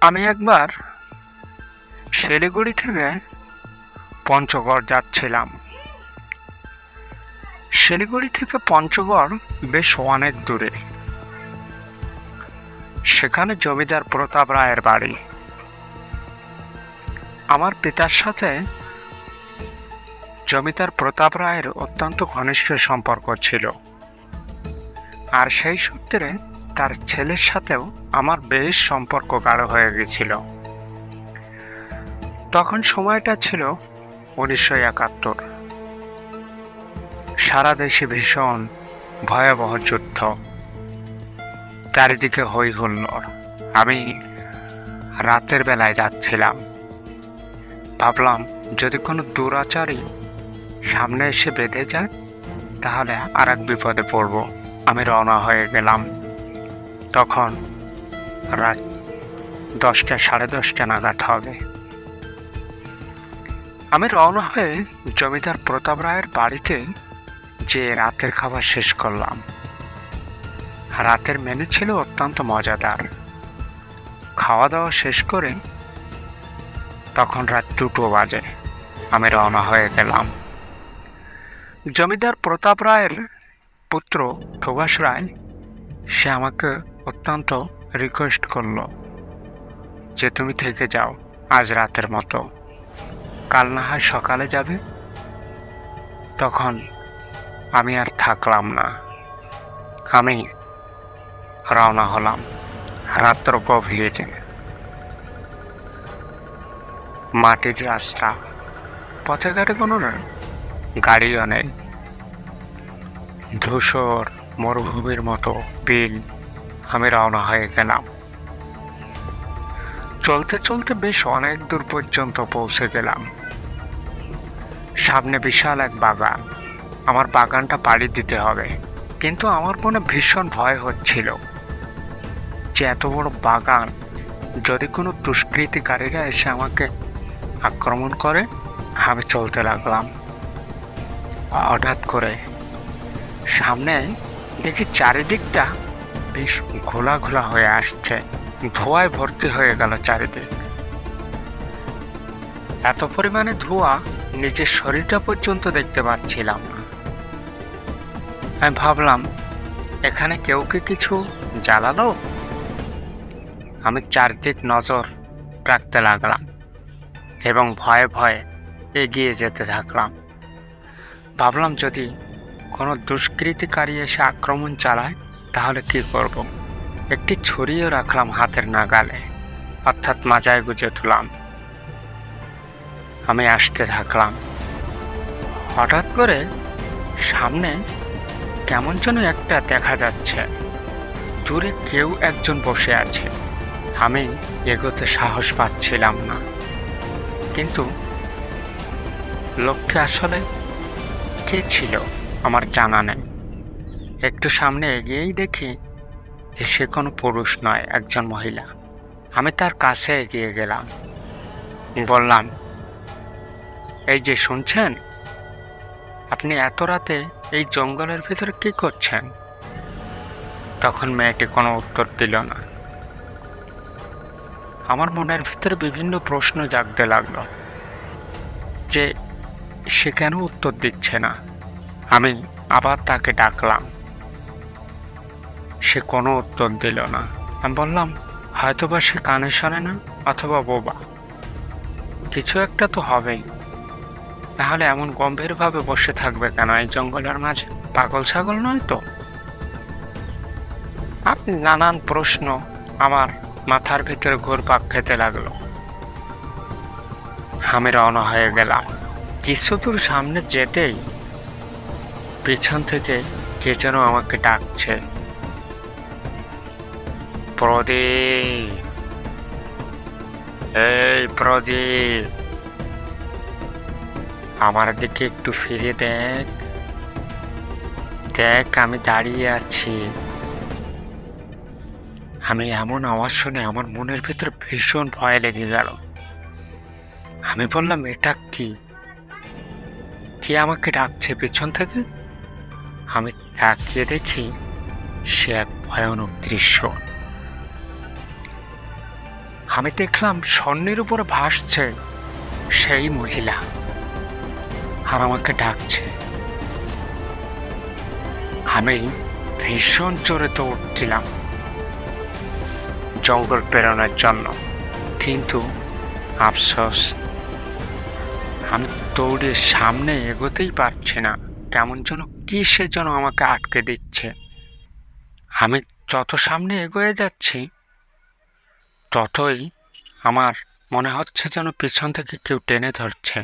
আমি একবার শিলিগুড়ি থেকে পঞ্চগড় যাচ্ছিলাম। শিলিগুড়ি থেকে পঞ্চগড় বেশ অনেক দূরে। সেখানে জমিদার প্রতাপ রায়ের বাড়ি। আমার পিতার সাথে জমিদার প্রতাপ রায়ের অত্যন্ত ঘনিষ্ঠ সম্পর্ক ছিল, আর সেই সূত্রে তার ছেলের সাথেও আমার বেশ সম্পর্ক গাঢ় হয়ে গেছিল। তখন সময়টা ছিল 1971। সারা দেশে ভীষণ ভয়াবহ যুদ্ধ, চারিদিকে হই হুল্লোড়। আমি রাতের বেলায় যাচ্ছিলাম। ভাবলাম, যদি কোনো দুরাচারী সামনে এসে বেঁধে যায় তাহলে আর এক বিপদে পড়ব। আমি রওনা হয়ে গেলাম। তখন রাত 10টা, 10:30 নাগাদ হবে। আমি রওনা হয়ে জমিদার প্রতাপ রায়ের বাড়িতে যে রাতের খাবার শেষ করলাম। রাতের মেনু ছিল অত্যন্ত মজাদার। খাওয়া দাওয়া শেষ করে তখন রাত 2টো বাজে। আমি রওনা হয়ে গেলাম। জমিদার প্রতাপ রায়ের পুত্র সুভাষ রায়, সে আমাকে অত্যন্ত রিকোয়েস্ট করলো যে তুমি থেকে যাও আজ রাতের মতো, কাল না হয় সকালে যাবে। তখন আমি আর থাকলাম না, আমি রওনা হলাম। রাত্র গভীর, মাটির রাস্তা, পথে ঘাটে কোনো গাড়িও নেই। ধূসর মরুভূমির মতো বিল। আমি রওনা হয়ে গেলাম। চলতে চলতে বেশ অনেক দূর পর্যন্ত পৌঁছে গেলাম। সামনে বিশাল এক বাগান। আমার বাগানটা পাড়ি দিতে হবে, কিন্তু আমার মনে ভীষণ ভয় হচ্ছিল যে এত বড় বাগান, যদি কোনো দুষ্কৃতিকারীরা এসে আমাকে আক্রমণ করে। আমি চলতে লাগলাম। হঠাৎ করে সামনে দেখি চারিদিকটা বেশ ঘোলা ঘোলা হয়ে আসছে, ধোঁয়ায় ভর্তি হয়ে গেল চারিদিক। এত পরিমাণে ধোঁয়া, নিজের শরীরটা পর্যন্ত দেখতে পাচ্ছিলাম না। আমি ভাবলাম, এখানে কেউ কি কিছু জ্বালালো? আমি চারদিক নজর রাখতে লাগলাম এবং ভয়ে ভয়ে এগিয়ে যেতে থাকলাম। ভাবলাম, যদি কোনো দুষ্কৃতিকারী এসে আক্রমণ চালায় তাহলে কি করব। একটি ছুরিও রাখলাম হাতের নাগালে, অর্থাৎ মাজায় গুজে তুলাম। আমি আসতে থাকলাম। হঠাৎ করে সামনে কেমন যেন একটা দেখা যাচ্ছে, দূরে কেউ একজন বসে আছে। আমি এগোতে সাহস পাচ্ছিলাম না, কিন্তু লোকটি আসলে কে ছিল আমার জানা নেই। একটু সামনে এগিয়েই দেখি যে সে কোনো পুরুষ নয়, একজন মহিলা। আমি তার কাছে এগিয়ে গেলাম, বললাম, এই যে শুনছেন, আপনি এত রাতে এই জঙ্গলের ভিতরে কি করছেন? তখন মেয়েটি কোনো উত্তর দিল না। আমার মনের ভিতরে বিভিন্ন প্রশ্ন জাগতে লাগলো যে সে কেন উত্তর দিচ্ছে না। আমি আবার তাকে ডাকলাম, সে কোনো উত্তর দিল না। আমি বললাম, হয়তোবা সে কানে শোনে না, অথবা বোবা, কিছু একটা তো হবেই। তাহলে এমন গম্ভীরভাবে বসে থাকবে কেন এই জঙ্গলের মাঝে? পাগল ছাগল নয় তো? আপনি নানান প্রশ্ন আমার মাথার ভিতরে ঘুরপাক খেতে লাগলো। আমি রওনা হয়ে গেলাম। কিছু দূর সামনে যেতেই পিছন থেকে কে যেন আমাকে ডাকছে, প্রদীপ, এই প্রদীপ, আমার দিকে একটু ফিরে দেখ, দেখ আমি দাঁড়িয়ে আছি। আমি এমন আওয়াজ শুনে আমার মনের ভিতরে ভীষণ ভয় লেগে গেল। আমি বললাম, এটা কি? কে আমাকে ডাকছে পিছন থেকে? আমি তাকিয়ে দেখি সে এক ভয়ানক দৃশ্য। আমি দেখলাম স্বর্ণের উপর ভাসছে সেই মহিলা, আর আমাকে ডাকছে। আমি ভীষণ জোরে দৌড়ছিলাম জঙ্গল পেরোনোর জন্য, কিন্তু আফসোস আমি দৌড়ে সামনে এগোতেই পারছি না। কেমন যেন কিসের যেন আমাকে আটকে দিচ্ছে। আমি যত সামনে এগোয়ে যাচ্ছি ততই আমার মনে হচ্ছে যেন পিছন থেকে কেউ টেনে ধরছে।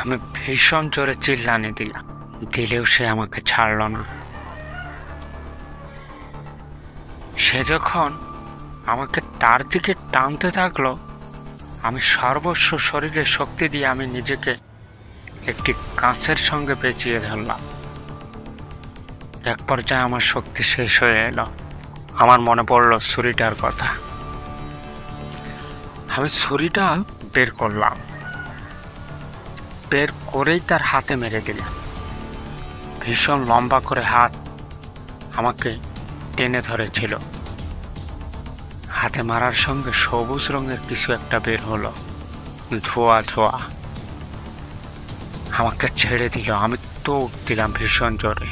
আমি ভীষণ জোরে চিল্লানি দিলেও সে আমাকে ছাড়ল না। সে যখন আমাকে তার দিকে টানতে থাকলো, আমি সর্বস্ব শরীরে শক্তি দিয়ে আমি নিজেকে একটি কাঁচের সঙ্গে পেঁচিয়ে ধরলাম। এক পর্যায়ে আমার শক্তি শেষ হয়ে এলো। আমার মনে পড়ল ছুরিটার কথা। আমি ছুরিটা বের করলাম, বের করেই তার হাতে মেরে দিলাম। ভীষণ লম্বা করে হাত আমাকে টেনে ধরেছিল। হাতে মারার সঙ্গে সবুজ রঙের কিছু একটা বের হলো, ধোয়া ধোয়া। আমাকে ছেড়ে দিল। আমি দৌড় দিলাম ভীষণ জোরে।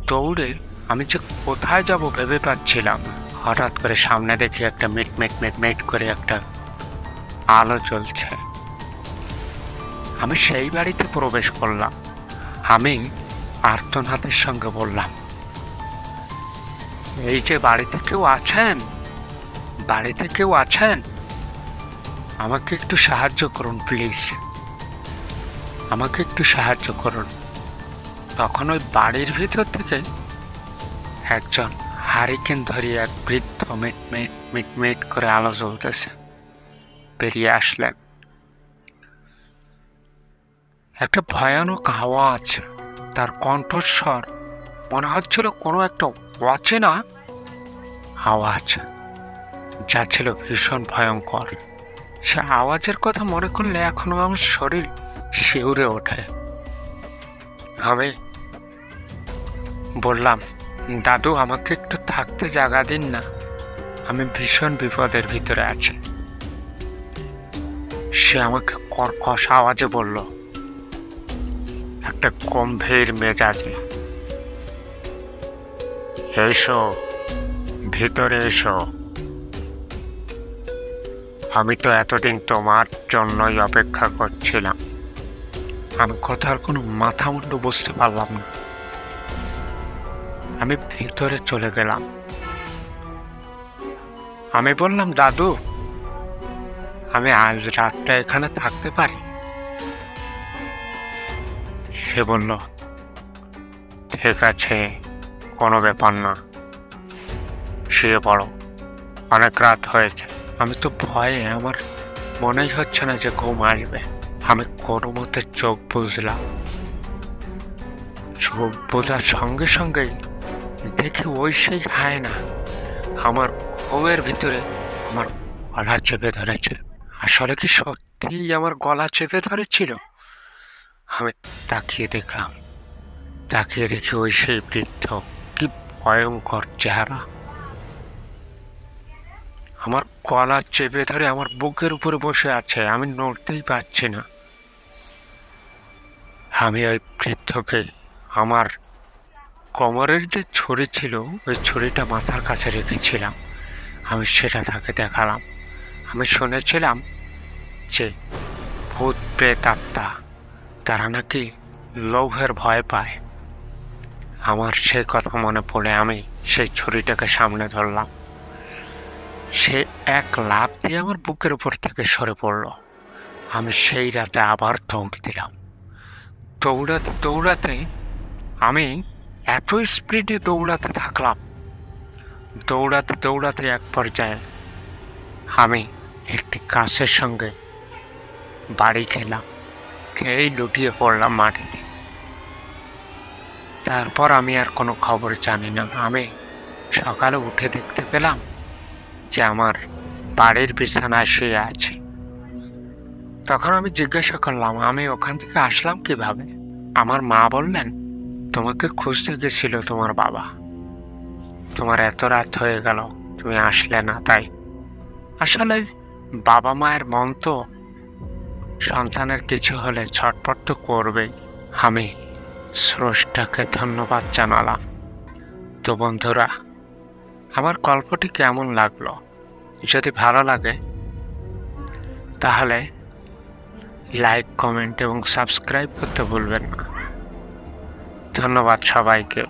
দৌড়ে আমি যে কোথায় যাব ভেবে পাচ্ছিলাম। হঠাৎ করে সামনে দেখি একটা মিট মিট মিট মিট করে একটা আলো জ্বলছে। আমি সেই বাড়িতে প্রবেশ করলাম। আমি আর্তনাদের সঙ্গে বললাম, এই যে বাড়িতে কেউ আছেন, বাড়িতে কেউ আছেন, আমাকে একটু সাহায্য করুন প্লিজ, আমাকে একটু সাহায্য করুন। তখন ওই বাড়ির ভিতর থেকে একজন হারিকেন ধরিয়ে এক বৃদ্ধ মিট মিট মিট মিট করে আলো জ্বলতেছে বেরিয়ে আসলেন। একটা ভয়ানক আওয়াজ, তার কণ্ঠস্বর মনে হচ্ছিল কোনো একটা অচেনা আওয়াজ, যা ছিল ভীষণ ভয়ঙ্কর। সে আওয়াজের কথা মনে করলে এখনো আমার শরীর শিউরে ওঠে। আমি বললাম, দাদু আমাকে একটু থাকতে জায়গা দিন না, আমি ভীষণ বিপদের ভিতরে আছি। সে আমাকে কর্কশ আওয়াজে বলল, একটা গম্ভীর মেজাজে, এসো ভিতরে এসো, আমি তো এতদিন তোমার জন্যই অপেক্ষা করছিলাম। আমি কথার কোনো মাথা মুন্ডু বুঝতে পারলাম না। আমি ভিতরে চলে গেলাম। আমি বললাম, দাদু আমি আজ রাতটা এখানে থাকতে পারি? সে বলল, ঠিক আছে, কোনো ব্যাপার না, শুয়ে পড়ো, অনেক রাত হয়েছে। আমি তো ভয়ে আমার মনেই হচ্ছে না যে ঘুম আসবে। আমি কোনো মতে চোখ বুঝলাম। চোখ বোঝার সঙ্গে সঙ্গেই দেখি ওই সেই হায়না আমার ঘুমের ভিতরে আমার গলা চেপে ধরেছে। আসলে কি সত্যিই আমার গলা চেপে ধরেছিল? আমি তাকিয়ে দেখলাম, তাকিয়ে দেখি ওই সেই বৃদ্ধ, কি ভয়ঙ্কর চেহারা, আমার গলা চেপে ধরে আমার বুকের উপরে বসে আছে। আমি নড়তেই পারছি না। আমি ওই বৃদ্ধকে আমার কোমরের যে ছুরি ছিল, ওই ছুরিটা মাথার কাছে রেখেছিলাম, আমি সেটা তাকে দেখালাম। আমি শুনেছিলাম যে ভূত প্রেত আত্মা তারা নাকি লৌহের ভয় পায়। আমার সেই কথা মনে পড়ে আমি সেই ছুরিটাকে সামনে ধরলাম। সে এক লাফ দিয়ে আমার বুকের উপর থেকে সরে পড়ল। আমি সেই রাতে আবার দৌড় দিলাম। দৌড়াতে দৌড়াতে আমি এত স্পিডে দৌড়াতে থাকলাম, দৌড়াতে দৌড়াতে এক পর্যায়ে আমি একটি কাঁচের সঙ্গে বাড়ি খেলাম, খেয়েই লুটিয়ে পড়লাম মাটিতে। তারপর আমি আর কোনো খবর জানি না। আমি সকালে উঠে দেখতে পেলাম যে আমার বাড়ির বিছানায় শুয়ে আছে। তখন আমি জিজ্ঞাসা করলাম, আমি ওখান থেকে আসলাম কিভাবে? আমার মা বললেন, তোমাকে খুঁজতে গেছিল তোমার বাবা, তোমার এত রাত হয়ে গেল, তুমি আসলে না তাই। আসলে বাবা মায়ের মন তো সন্তানের কিছু হলে ছটফট তো করবেই। আমি স্রষ্টাকে ধন্যবাদ জানালাম। তো বন্ধুরা, আমার গল্পটি কেমন লাগলো? যদি ভালো লাগে তাহলে লাইক, কমেন্ট এবং সাবস্ক্রাইব করতে ভুলবেন না। ধন্যবাদ সবাইকে।